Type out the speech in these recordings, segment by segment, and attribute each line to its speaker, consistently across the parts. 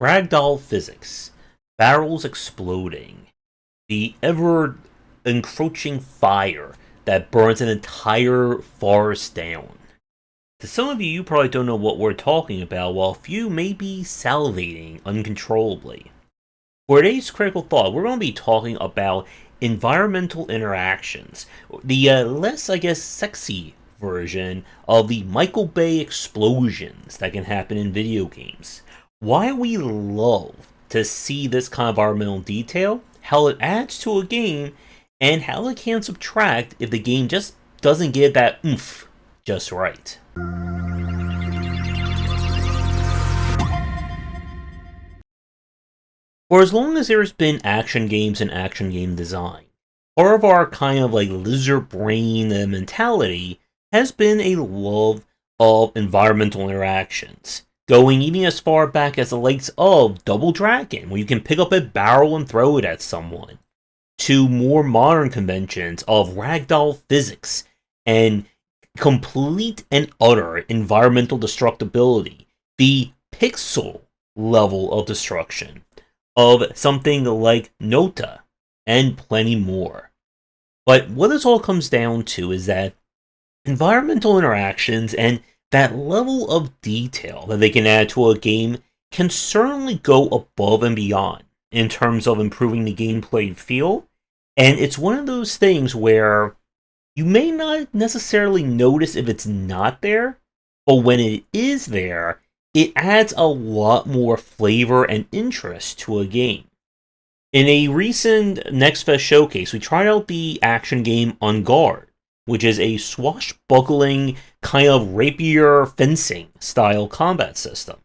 Speaker 1: Ragdoll physics, barrels exploding, the ever encroaching fire that burns an entire forest down. To some of you, you probably don't know what we're talking about, while a few may be salivating uncontrollably. For today's critical thought, we're going to be talking about environmental interactions, the less, I guess, sexy version of the Michael Bay explosions that can happen in video games. Why we love to see this kind of environmental detail, how it adds to a game, and how it can subtract if the game just doesn't get that oomph just right. For as long as there's been action games and action game design, part of our kind of like lizard brain mentality has been a love of environmental interactions, going even as far back as the likes of Double Dragon, where you can pick up a barrel and throw it at someone, to more modern conventions of ragdoll physics and complete and utter environmental destructibility, the pixel level of destruction of something like Nota, and plenty more. But what this all comes down to is that environmental interactions and that level of detail that they can add to a game can certainly go above and beyond in terms of improving the gameplay feel. And it's one of those things where you may not necessarily notice if it's not there, but when it is there, it adds a lot more flavor and interest to a game. In a recent Next Fest showcase, we tried out the action game Garde, which is a swashbuckling kind of rapier fencing style combat system.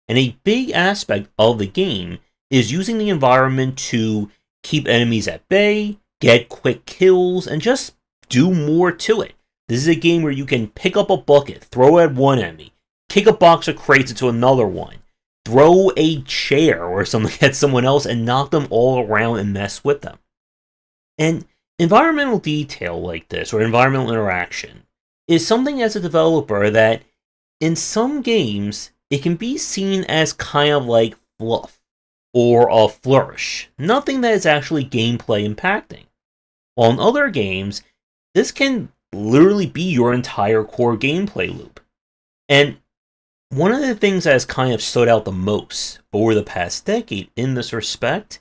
Speaker 1: And a big aspect of the game is using the environment to keep enemies at bay, get quick kills, and just do more to it. This is a game where you can pick up a bucket, throw it at one enemy, kick a box of crates into another one, throw a chair or something at someone else, and knock them all around and mess with them. And environmental detail like this, or environmental interaction, is something as a developer that, in some games, it can be seen as kind of like fluff, or a flourish, nothing that is actually gameplay impacting. While in other games, this can literally be your entire core gameplay loop. And one of the things that has kind of stood out the most over the past decade in this respect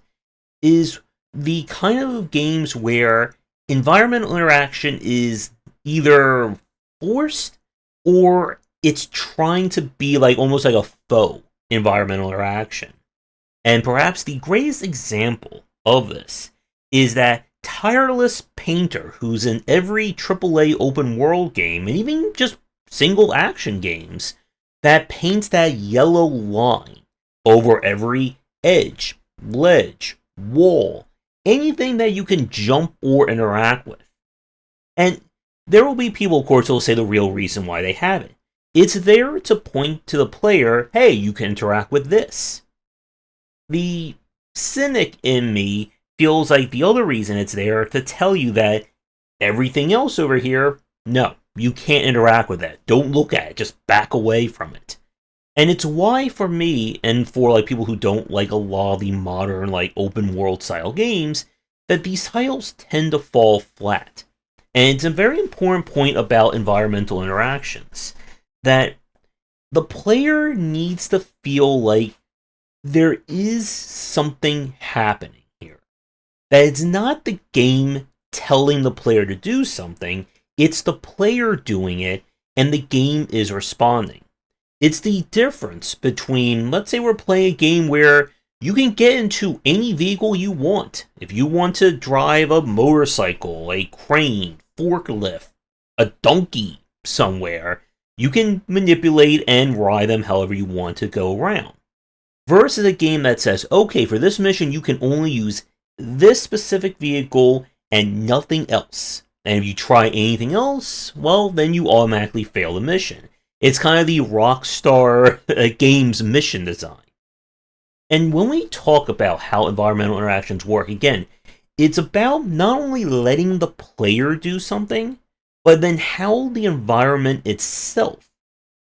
Speaker 1: is the kind of games where environmental interaction is either forced or it's trying to be like almost like a faux environmental interaction. And perhaps the greatest example of this is that tireless painter who's in every AAA open world game, and even just single action games, that paints that yellow line over every edge, ledge, wall, anything that you can jump or interact with. And there will be people, of course, who will say the real reason why they have it. It's there to point to the player, hey, you can interact with this. The cynic in me feels like the other reason it's there to tell you that everything else over here, no, you can't interact with that. Don't look at it. Just back away from it. And it's why, for me, and for like people who don't like a lot of the modern like open world style games, that these titles tend to fall flat. And it's a very important point about environmental interactions, that the player needs to feel like there is something happening here. That it's not the game telling the player to do something, it's the player doing it, and the game is responding. It's the difference between, let's say we're playing a game where you can get into any vehicle you want. If you want to drive a motorcycle, a crane, forklift, a donkey somewhere, you can manipulate and ride them however you want to go around. Versus a game that says, okay, for this mission you can only use this specific vehicle and nothing else. And if you try anything else, well, then you automatically fail the mission. It's kind of the Rockstar Games mission design. And when we talk about how environmental interactions work, again, it's about not only letting the player do something, but then how the environment itself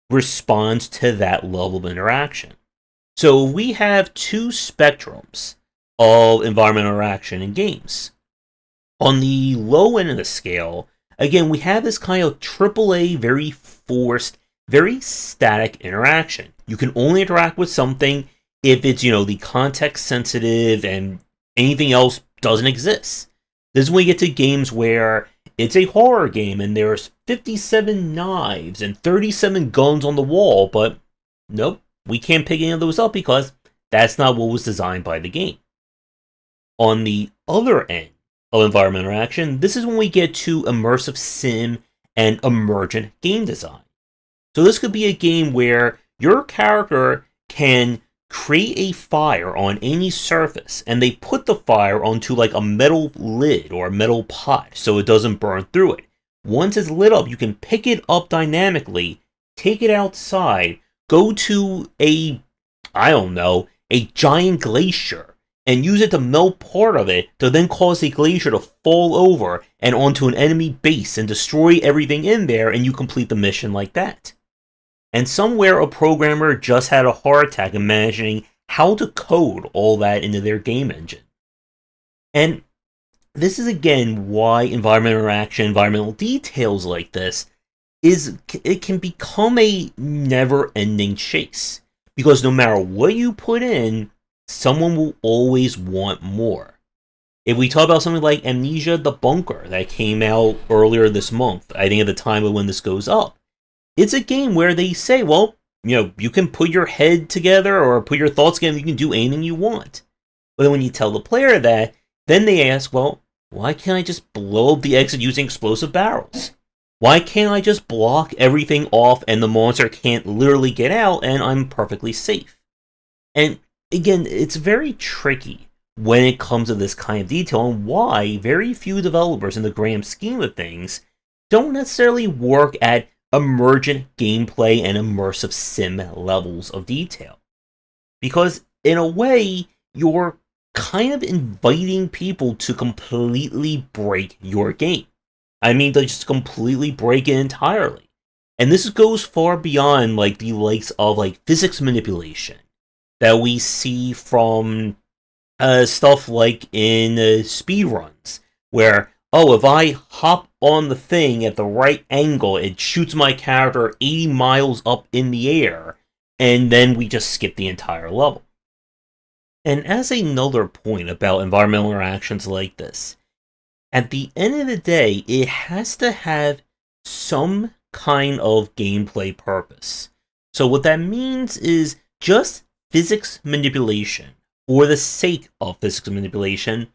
Speaker 1: responds to that level of interaction. So we have two spectrums of environmental interaction in games. On the low end of the scale, again, we have this kind of AAA, very forced, very static interaction. You can only interact with something if it's, the context sensitive and anything else doesn't exist. This is when we get to games where it's a horror game and there's 57 knives and 37 guns on the wall, but nope, we can't pick any of those up because that's not what was designed by the game. On the other end of environmental interaction, this is when we get to immersive sim and emergent game design. So this could be a game where your character can create a fire on any surface, and they put the fire onto like a metal lid or a metal pot so it doesn't burn through it. Once it's lit up, you can pick it up dynamically, take it outside, go to a giant glacier, and use it to melt part of it to then cause the glacier to fall over and onto an enemy base and destroy everything in there, and you complete the mission like that. And somewhere a programmer just had a heart attack imagining how to code all that into their game engine. And this is again why environmental interaction, environmental details like this, it can become a never-ending chase. Because no matter what you put in, someone will always want more. If we talk about something like Amnesia The Bunker that came out earlier this month, I think at the time of when this goes up, it's a game where they say, well, you can put your head together or put your thoughts together, you can do anything you want. But then when you tell the player that, then they ask, well, why can't I just blow up the exit using explosive barrels? Why can't I just block everything off and the monster can't literally get out and I'm perfectly safe? And again, it's very tricky when it comes to this kind of detail and why very few developers in the grand scheme of things don't necessarily work at emergent gameplay and immersive sim levels of detail. Because in a way, you're kind of inviting people to completely break your game. I mean, to just completely break it entirely. And this goes far beyond like the likes of like physics manipulation that we see from stuff like in speedruns, where if I hop on the thing at the right angle, it shoots my character 80 miles up in the air, and then we just skip the entire level. And as another point about environmental interactions like this, at the end of the day, it has to have some kind of gameplay purpose. So what that means is just physics manipulation, for the sake of physics manipulation,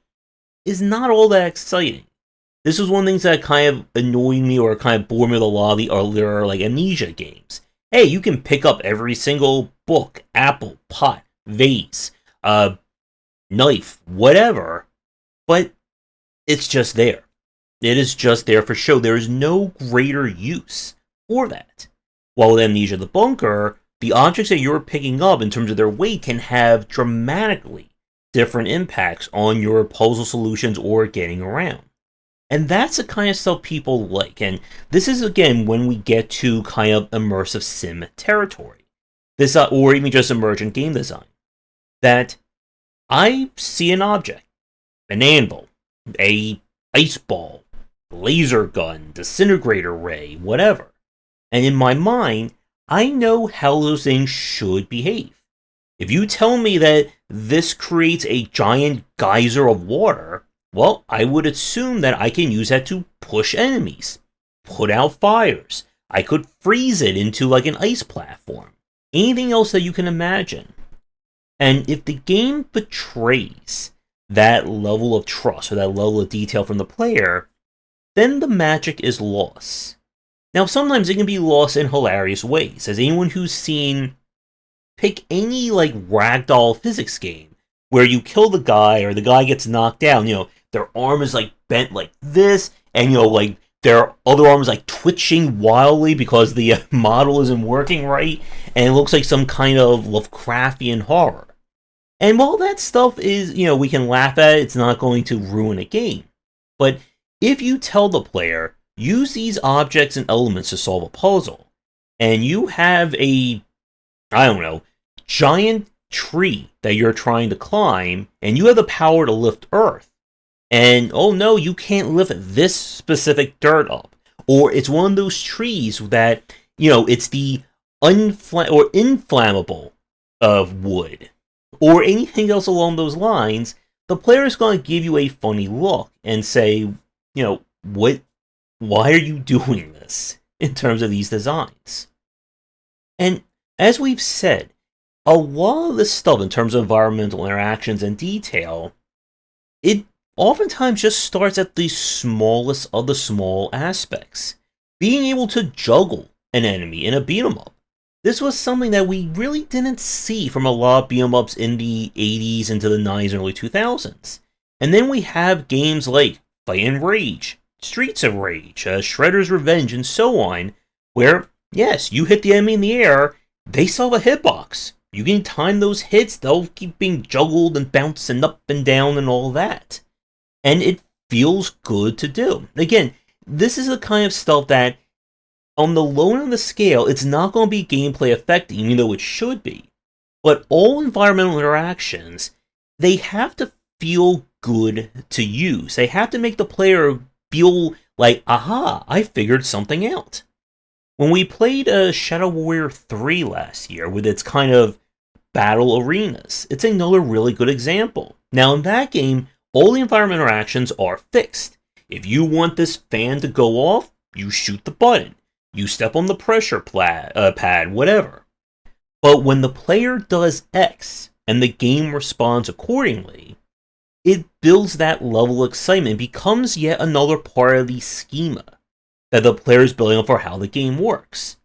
Speaker 1: is not all that exciting. This was one of the things that kind of annoyed me or kind of bored me with a lot of the earlier like Amnesia games. Hey, you can pick up every single book, apple, pot, vase, knife, whatever, but it's just there. It is just there for show. There is no greater use for that. While with Amnesia the Bunker, the objects that you're picking up in terms of their weight can have dramatically different impacts on your puzzle solutions or getting around. And that's the kind of stuff people like. And this is, again, when we get to kind of immersive sim territory. This, or even just emergent game design. That I see an object, an anvil, a ice ball, laser gun, disintegrator ray, whatever. And in my mind, I know how those things should behave. If you tell me that this creates a giant geyser of water, well, I would assume that I can use that to push enemies, put out fires. I could freeze it into like an ice platform. Anything else that you can imagine. And if the game betrays that level of trust or that level of detail from the player, then the magic is lost. Now, sometimes it can be lost in hilarious ways. As anyone who's seen, pick any like ragdoll physics game where you kill the guy or the guy gets knocked down, their arm is like bent like this, and like their other arm is like twitching wildly because the model isn't working right, and it looks like some kind of Lovecraftian horror. And while that stuff is, we can laugh at it, it's not going to ruin a game. But if you tell the player, use these objects and elements to solve a puzzle, and you have a, giant tree that you're trying to climb, and you have the power to lift earth. And oh no, you can't lift this specific dirt up. Or it's one of those trees that, it's the inflammable of wood. Or anything else along those lines, the player is going to give you a funny look and say, why are you doing this in terms of these designs? And as we've said, a lot of this stuff in terms of environmental interactions and detail, it oftentimes just starts at the smallest of the small aspects. Being able to juggle an enemy in a beat-em-up. This was something that we really didn't see from a lot of beat-em-ups in the 80s into the 90s and early 2000s. And then we have games like Fight and Rage, Streets of Rage, Shredder's Revenge, and so on, where, yes, you hit the enemy in the air, they still have a hitbox. You can time those hits, they'll keep being juggled and bouncing up and down and all that. And it feels good to do. Again, this is the kind of stuff that, on the low end of the scale, it's not going to be gameplay affecting, even though it should be. But all environmental interactions, they have to feel good to use. They have to make the player feel like, aha, I figured something out. When we played Shadow Warrior 3 last year with its kind of battle arenas, it's another really good example. Now in that game, all the environment interactions are fixed. If you want this fan to go off, you shoot the button. You step on the pressure pad, whatever. But when the player does X, and the game responds accordingly, it builds that level of excitement and becomes yet another part of the schema that the player is building up for how the game works.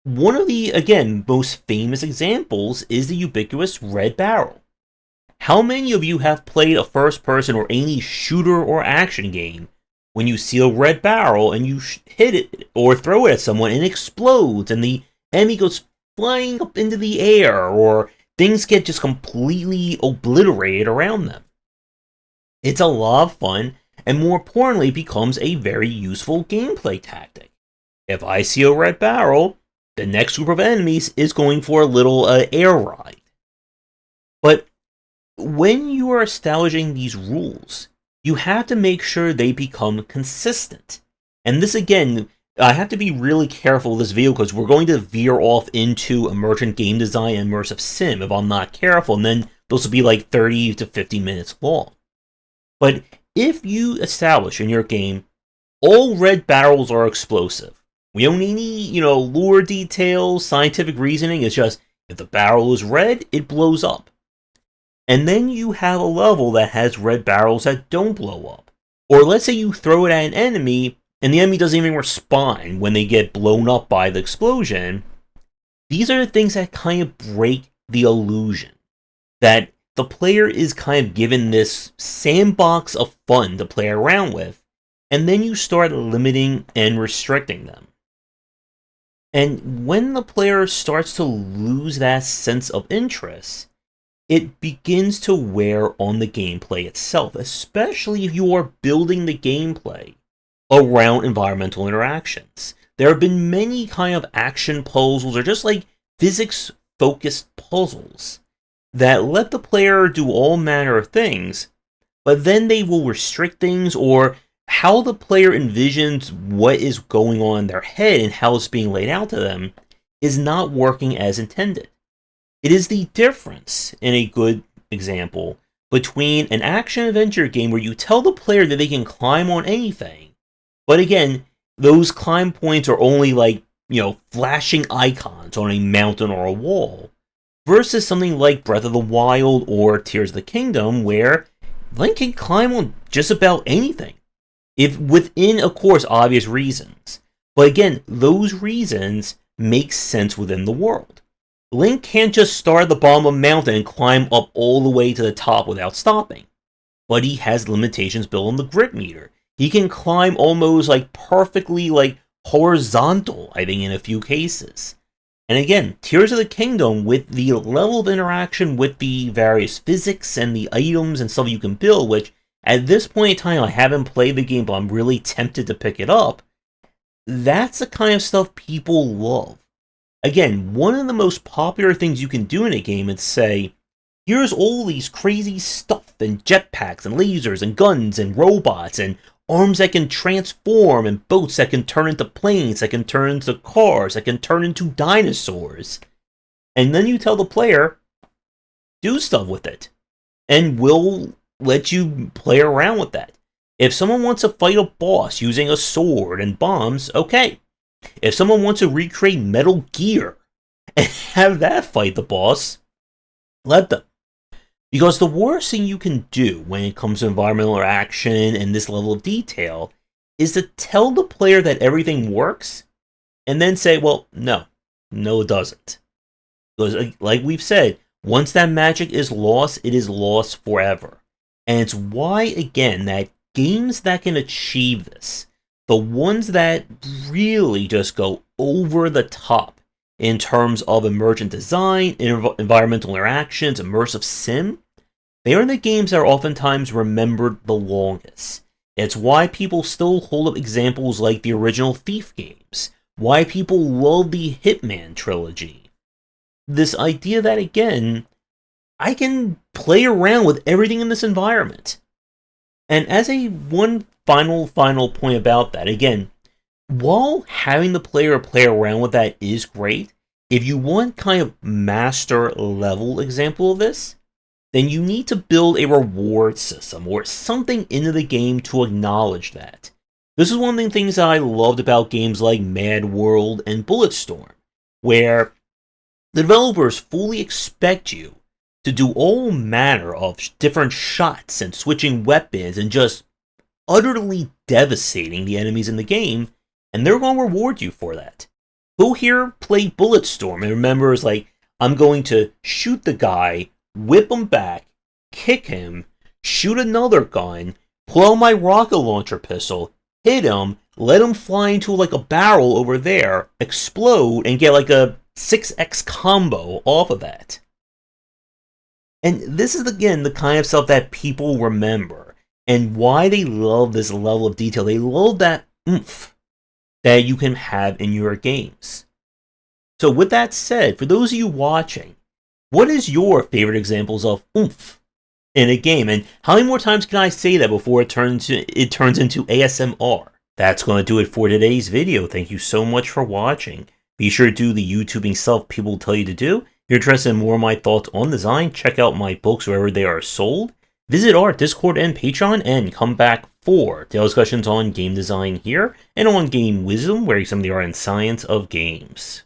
Speaker 1: One of the, again, most famous examples is the ubiquitous red barrel. How many of you have played a first-person or any shooter or action game when you see a red barrel and you hit it or throw it at someone and it explodes and the enemy goes flying up into the air, or things get just completely obliterated around them? It's a lot of fun, and more importantly, becomes a very useful gameplay tactic. If I see a red barrel, the next group of enemies is going for a little air ride. But when you are establishing these rules, you have to make sure they become consistent. And this, again, I have to be really careful with this video because we're going to veer off into emergent game design and immersive sim if I'm not careful, and then those will be like 30 to 50 minutes long. But if you establish in your game, all red barrels are explosive. We don't need any, lure details, scientific reasoning. It's just, if the barrel is red, it blows up. And then you have a level that has red barrels that don't blow up. Or let's say you throw it at an enemy, and the enemy doesn't even respond when they get blown up by the explosion. These are the things that kind of break the illusion that the player is kind of given this sandbox of fun to play around with, and then you start limiting and restricting them. And when the player starts to lose that sense of interest, it begins to wear on the gameplay itself, especially if you are building the gameplay around environmental interactions. There have been many kind of action puzzles, or just like physics-focused puzzles, that let the player do all manner of things, but then they will restrict things, or how the player envisions what is going on in their head and how it's being laid out to them is not working as intended. It is the difference, in a good example, between an action-adventure game where you tell the player that they can climb on anything, but again, those climb points are only like, flashing icons on a mountain or a wall, versus something like Breath of the Wild or Tears of the Kingdom, where Link can climb on just about anything, if within, of course, obvious reasons. But again, those reasons make sense within the world. Link can't just start at the bottom of a mountain and climb up all the way to the top without stopping. But he has limitations built on the grit meter. He can climb almost perfectly horizontal, I think, in a few cases. And again, Tears of the Kingdom, with the level of interaction with the various physics and the items and stuff you can build, which at this point in time I haven't played the game, but I'm really tempted to pick it up, that's the kind of stuff people love. Again, one of the most popular things you can do in a game is say, here's all these crazy stuff and jetpacks and lasers and guns and robots and arms that can transform and boats that can turn into planes, that can turn into cars, that can turn into dinosaurs. And then you tell the player, do stuff with it. And we'll let you play around with that. If someone wants to fight a boss using a sword and bombs, okay. If someone wants to recreate Metal Gear and have that fight the boss, let them. Because the worst thing you can do when it comes to environmental interaction and this level of detail is to tell the player that everything works and then say, well, no, it doesn't. Because, like we've said, once that magic is lost, it is lost forever. And it's why, again, that games that can achieve this, the ones that really just go over the top in terms of emergent design, environmental interactions, immersive sim, they are the games that are oftentimes remembered the longest. It's why people still hold up examples like the original Thief games, why people love the Hitman trilogy. This idea that, again, I can play around with everything in this environment. And as a one final point about that, again, while having the player play around with that is great, if you want kind of master level example of this, then you need to build a reward system or something into the game to acknowledge that. This is one of the things that I loved about games like Mad World and Bulletstorm, where the developers fully expect you to do all manner of different shots and switching weapons and just utterly devastating the enemies in the game, and they're going to reward you for that. Who here played Bulletstorm and remembers, like, I'm going to shoot the guy, whip him back, kick him, shoot another gun, pull out my rocket launcher pistol, hit him, let him fly into like a barrel over there, explode, and get like a 6x combo off of that. And this is, again, the kind of stuff that people remember, and why they love this level of detail. They love that oomph that you can have in your games. So with that said, for those of you watching, what is your favorite examples of oomph in a game? And how many more times can I say that before it turns into ASMR? That's going to do it for today's video. Thank you so much for watching. Be sure to do the YouTubing stuff people tell you to do. If you're interested in more of my thoughts on design, check out my books wherever they are sold. Visit our Discord and Patreon, and come back for daily discussions on game design here, and on game wisdom, where you some of the art and science of games.